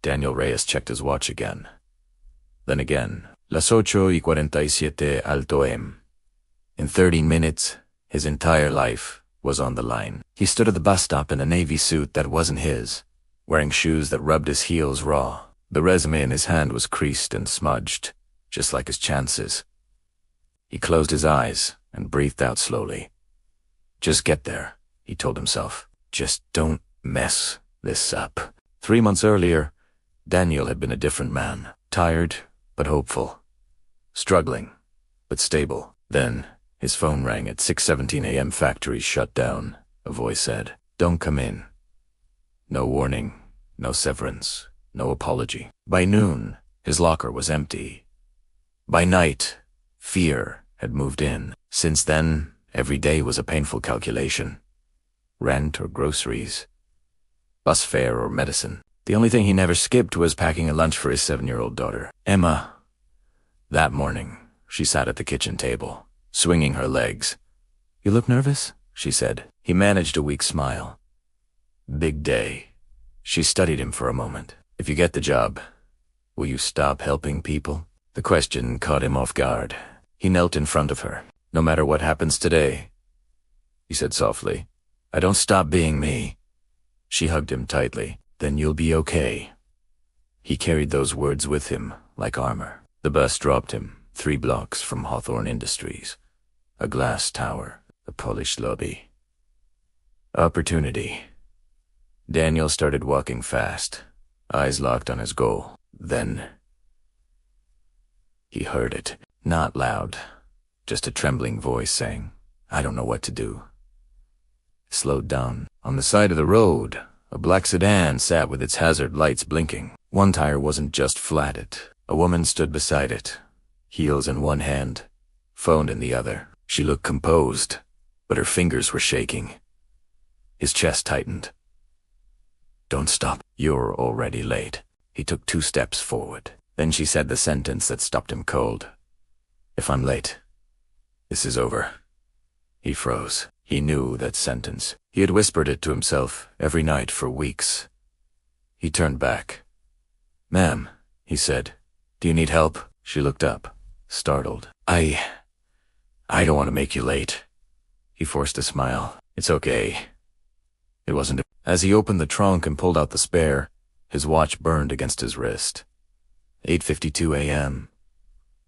Daniel Reyes checked his watch again. Then again. Las 8:47 Alto M. In 30 minutes, his entire life was on the line. He stood at the bus stop in a navy suit that wasn't his, wearing shoes that rubbed his heels raw. The resume in his hand was creased and smudged, just like his chances. He closed his eyes and breathed out slowly. Just get there, he told himself. Just don't mess this up. 3 months earlier, Daniel had been a different man. Tired, but hopeful. Struggling, but stable. Then, his phone rang at 6:17 a.m. Factory shut down. A voice said, "Don't come in." No warning, no severance, no apology. By noon, his locker was empty. By night, fear had moved in. Since then, every day was a painful calculation. Rent or groceries, bus fare or medicine. The only thing he never skipped was packing a lunch for his 7-year-old daughter, Emma. That morning, she sat at the kitchen table, swinging her legs. "You look nervous?" she said. He managed a weak smile. "Big day." She studied him for a moment. "If you get the job, will you stop helping people?" The question caught him off guard. He knelt in front of her. "No matter what happens today," he said softly, "I don't stop being me." She hugged him tightly. "Then you'll be okay." He carried those words with him like armor. The bus dropped him 3 blocks from Hawthorne Industries. A glass tower, a polished lobby. Opportunity. Daniel started walking fast, eyes locked on his goal. Then he heard it. Not loud, just a trembling voice saying, "I don't know what to do." Slowed down. On the side of the road, a black sedan sat with its hazard lights blinking. One tire wasn't just flatted. A woman stood beside it, heels in one hand, phone in the other. She looked composed, but her fingers were shaking. His chest tightened. "Don't stop. You're already late." He took 2 steps forward. Then she said the sentence that stopped him cold. "If I'm late, this is over." He froze. He knew that sentence. He had whispered it to himself every night for weeks. He turned back. "Ma'am," he said, "do you need help?" She looked up, startled. I don't want to make you late." He forced a smile. "It's okay." It wasn't. As he opened the trunk and pulled out the spare, his watch burned against his wrist. 8:52 a.m.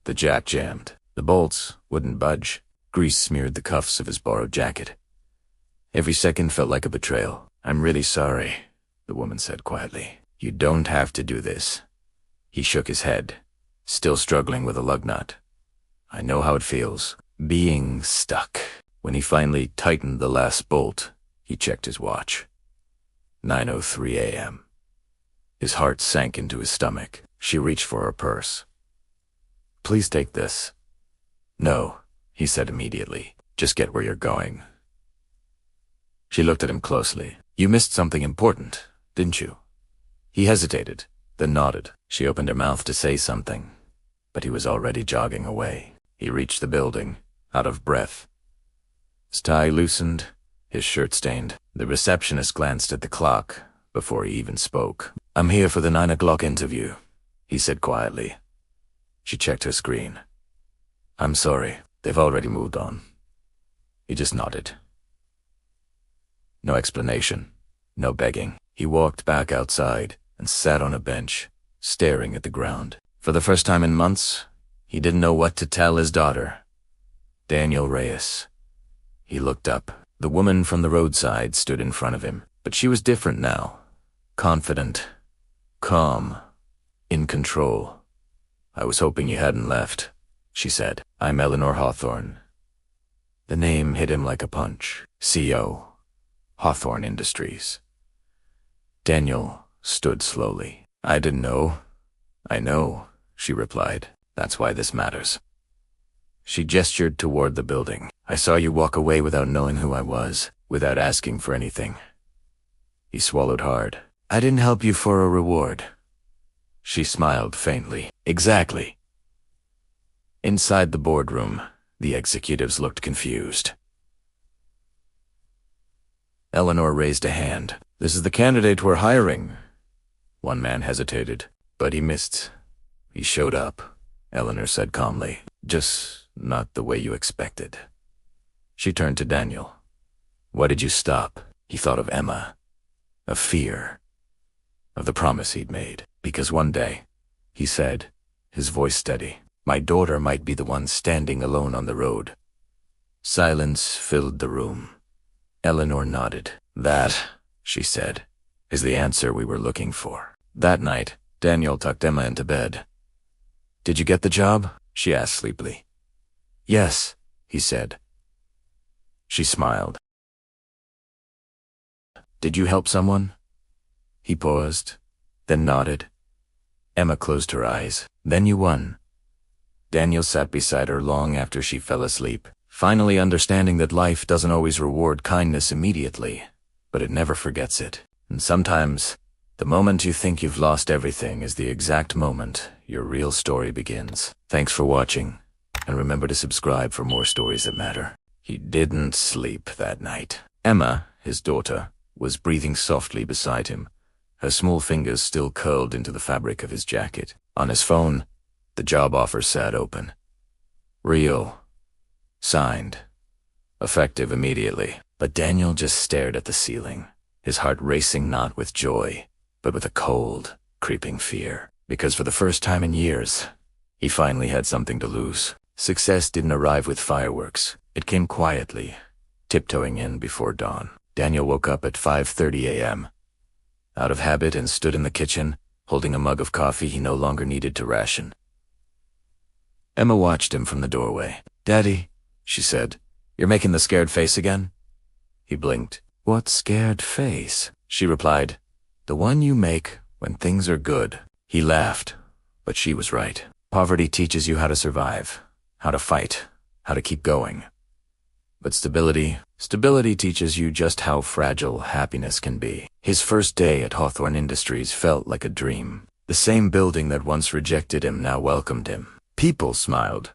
The jack jammed. The bolts wouldn't budge. Grease smeared the cuffs of his borrowed jacket. Every second felt like a betrayal. "I'm really sorry," the woman said quietly. "You don't have to do this." He shook his head, still struggling with a lug nut. "I know how it feels, being stuck." When he finally tightened the last bolt, he checked his watch. 9:03 a.m. His heart sank into his stomach. She reached for her purse. "Please take this." "No," he said immediately. "Just get where you're going." She looked at him closely. "You missed something important, didn't you?" He hesitated, then nodded. She opened her mouth to say something, but he was already jogging away. He reached the building, out of breath. His tie loosened, his shirt stained. The receptionist glanced at the clock before he even spoke. "I'm here for the 9 o'clock interview," he said quietly. She checked her screen. "I'm sorry, they've already moved on." He just nodded. No explanation, no begging. He walked back outside and sat on a bench, staring at the ground. For the first time in months, he didn't know what to tell his daughter. Daniel Reyes. He looked up. The woman from the roadside stood in front of him, but she was different now. Confident, calm, in control. "I was hoping you hadn't left," she said. "I'm Eleanor Hawthorne." The name hit him like a punch. CEO, Hawthorne Industries. Daniel stood slowly. "I didn't know." "I know," she replied. "That's why this matters." She gestured toward the building. "I saw you walk away without knowing who I was, without asking for anything." He swallowed hard. "I didn't help you for a reward." She smiled faintly. "Exactly." Inside the boardroom, the executives looked confused. Eleanor raised a hand. "This is the candidate we're hiring." One man hesitated, but he missed. He showed up, Eleanor said calmly. Just not the way you expected. She turned to Daniel. Why did you stop? He thought of Emma, of fear, of the promise he'd made. Because one day, he said, his voice steady, my daughter might be the one standing alone on the road. Silence filled the room. Eleanor nodded. That, she said, is the answer we were looking for. That night, Daniel tucked Emma into bed. Did you get the job? She asked sleepily. Yes, he said. She smiled. Did you help someone? He paused, then nodded. Emma closed her eyes. Then you won. Daniel sat beside her long after she fell asleep, finally understanding that life doesn't always reward kindness immediately, but it never forgets it. And sometimes, the moment you think you've lost everything is the exact moment your real story begins. Thanks for watching, and remember to subscribe for more stories that matter. He didn't sleep that night. Emma, his daughter, was breathing softly beside him, her small fingers still curled into the fabric of his jacket. On his phone, the job offer sat open. Real. Signed. Effective immediately. But Daniel just stared at the ceiling, his heart racing not with joy, but with a cold, creeping fear. Because for the first time in years, he finally had something to lose. Success didn't arrive with fireworks. It came quietly, tiptoeing in before dawn. Daniel woke up at 5:30 a.m. out of habit and stood in the kitchen, holding a mug of coffee he no longer needed to ration. Emma watched him from the doorway. Daddy, she said, you're making the scared face again? He blinked. What scared face? She replied, the one you make when things are good. He laughed, but she was right. Poverty teaches you how to survive, how to fight, how to keep going. But stability teaches you just how fragile happiness can be. His first day at Hawthorne Industries felt like a dream. The same building that once rejected him now welcomed him. People smiled.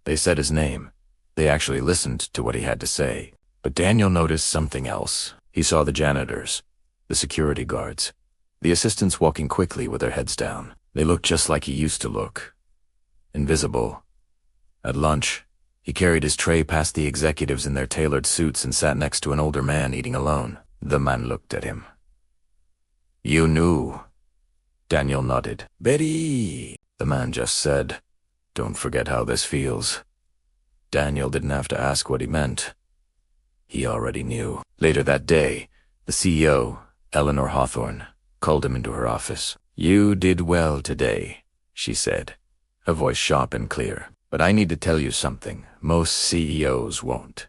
They said his name. They actually listened to what he had to say. But Daniel noticed something else. He saw the janitors, the security guards, the assistants walking quickly with their heads down. They looked just like he used to look. Invisible. At lunch, he carried his tray past the executives in their tailored suits and sat next to an older man eating alone. The man looked at him. You knew. Daniel nodded. Betty, the man just said. Don't forget how this feels. Daniel didn't have to ask what he meant. He already knew. Later that day, the CEO, Eleanor Hawthorne, called him into her office. You did well today, she said, her voice sharp and clear. But I need to tell you something. Most CEOs won't.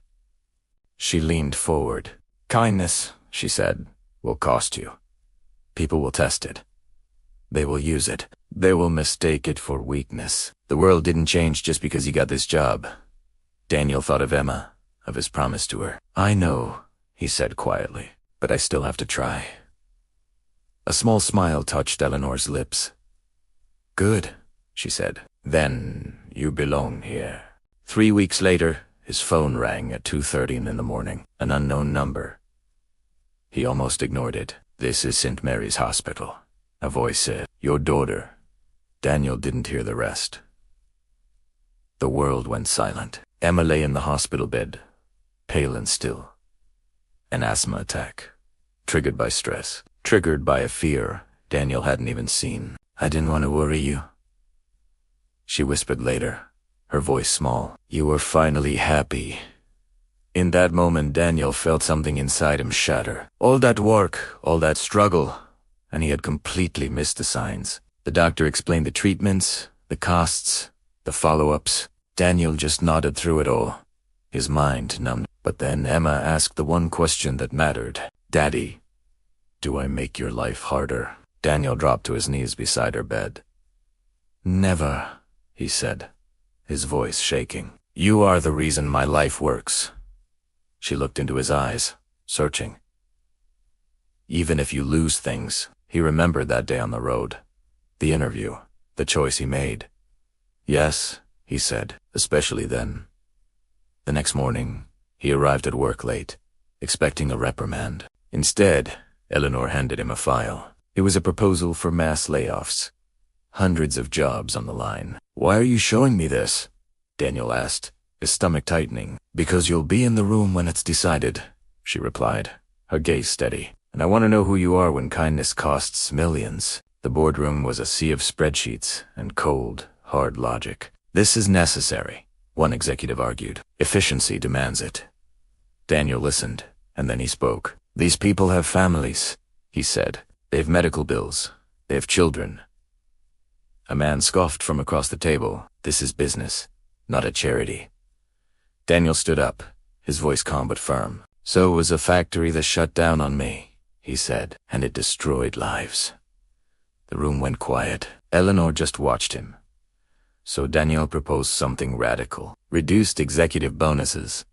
She leaned forward. Kindness, she said, will cost you. People will test it. They will use it. They will mistake it for weakness. The world didn't change just because you got this job. Daniel thought of Emma, of his promise to her. I know, he said quietly, but I still have to try. A small smile touched Eleanor's lips. Good, she said. Then you belong here. 3 weeks later, his phone rang at 2:30 in the morning, an unknown number. He almost ignored it. This is St. Mary's Hospital, a voice said. Your daughter. Daniel didn't hear the rest. The world went silent. Emma lay in the hospital bed, pale and still. An asthma attack, triggered by stress, triggered by a fear Daniel hadn't even seen. I didn't want to worry you, she whispered later, her voice small. You were finally happy. In that moment, Daniel felt something inside him shatter. All that work, all that struggle, and he had completely missed the signs. The doctor explained the treatments, the costs, the follow-ups. Daniel just nodded through it all, his mind numbed. But then Emma asked the one question that mattered. Daddy, do I make your life harder? Daniel dropped to his knees beside her bed. Never, he said, his voice shaking. You are the reason my life works. She looked into his eyes, searching. Even if you lose things, he remembered that day on the road. The interview, the choice he made. Yes, he said, especially then. The next morning, he arrived at work late, expecting a reprimand. Instead, Eleanor handed him a file. It was a proposal for mass layoffs. Hundreds of jobs on the line. "Why are you showing me this?" Daniel asked, his stomach tightening. "Because you'll be in the room when it's decided," she replied, her gaze steady. "And I want to know who you are when kindness costs millions." The boardroom was a sea of spreadsheets and cold, hard logic. "This is necessary," one executive argued. "Efficiency demands it." Daniel listened, and then he spoke. "These people have families," he said. "They have medical bills. They have children." A man scoffed from across the table. "This is business, not a charity." Daniel stood up, his voice calm but firm. "So it was a factory that shut down on me," he said, "and it destroyed lives." The room went quiet. Eleanor just watched him. So Daniel proposed something radical. Reduced executive bonuses.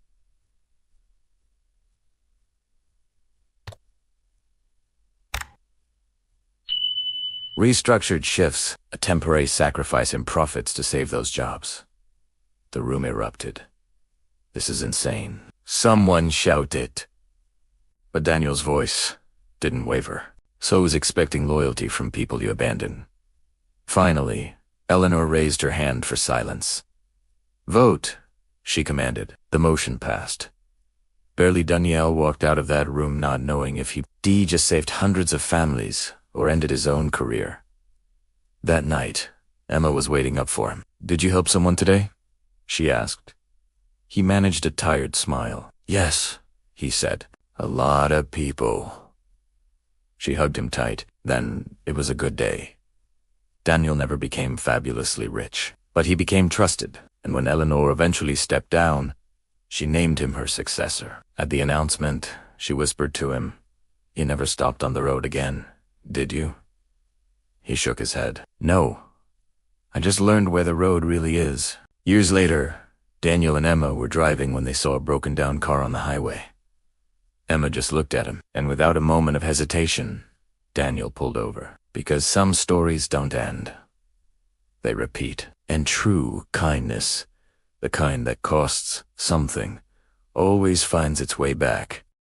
Restructured shifts, a temporary sacrifice in profits to save those jobs. The room erupted. "This is insane," someone shouted. But Daniel's voice didn't waver. So was expecting loyalty from people you abandon. Finally, Eleanor raised her hand for silence. "Vote," she commanded. The motion passed. Barely Daniel walked out of that room not knowing if he just saved hundreds of families or ended his own career. That night, Emma was waiting up for him. "Did you help someone today?" she asked. He managed a tired smile. "Yes," he said. "A lot of people." She hugged him tight. "Then it was a good day." Daniel never became fabulously rich, but he became trusted, and when Eleanor eventually stepped down, she named him her successor. At the announcement, she whispered to him, "You never stopped on the road again, did you?" He shook his head. "No. I just learned where the road really is." Years later, Daniel and Emma were driving when they saw a broken-down car on the highway. Emma just looked at him, and without a moment of hesitation, Daniel pulled over. Because some stories don't end. They repeat. And true kindness, the kind that costs something, always finds its way back.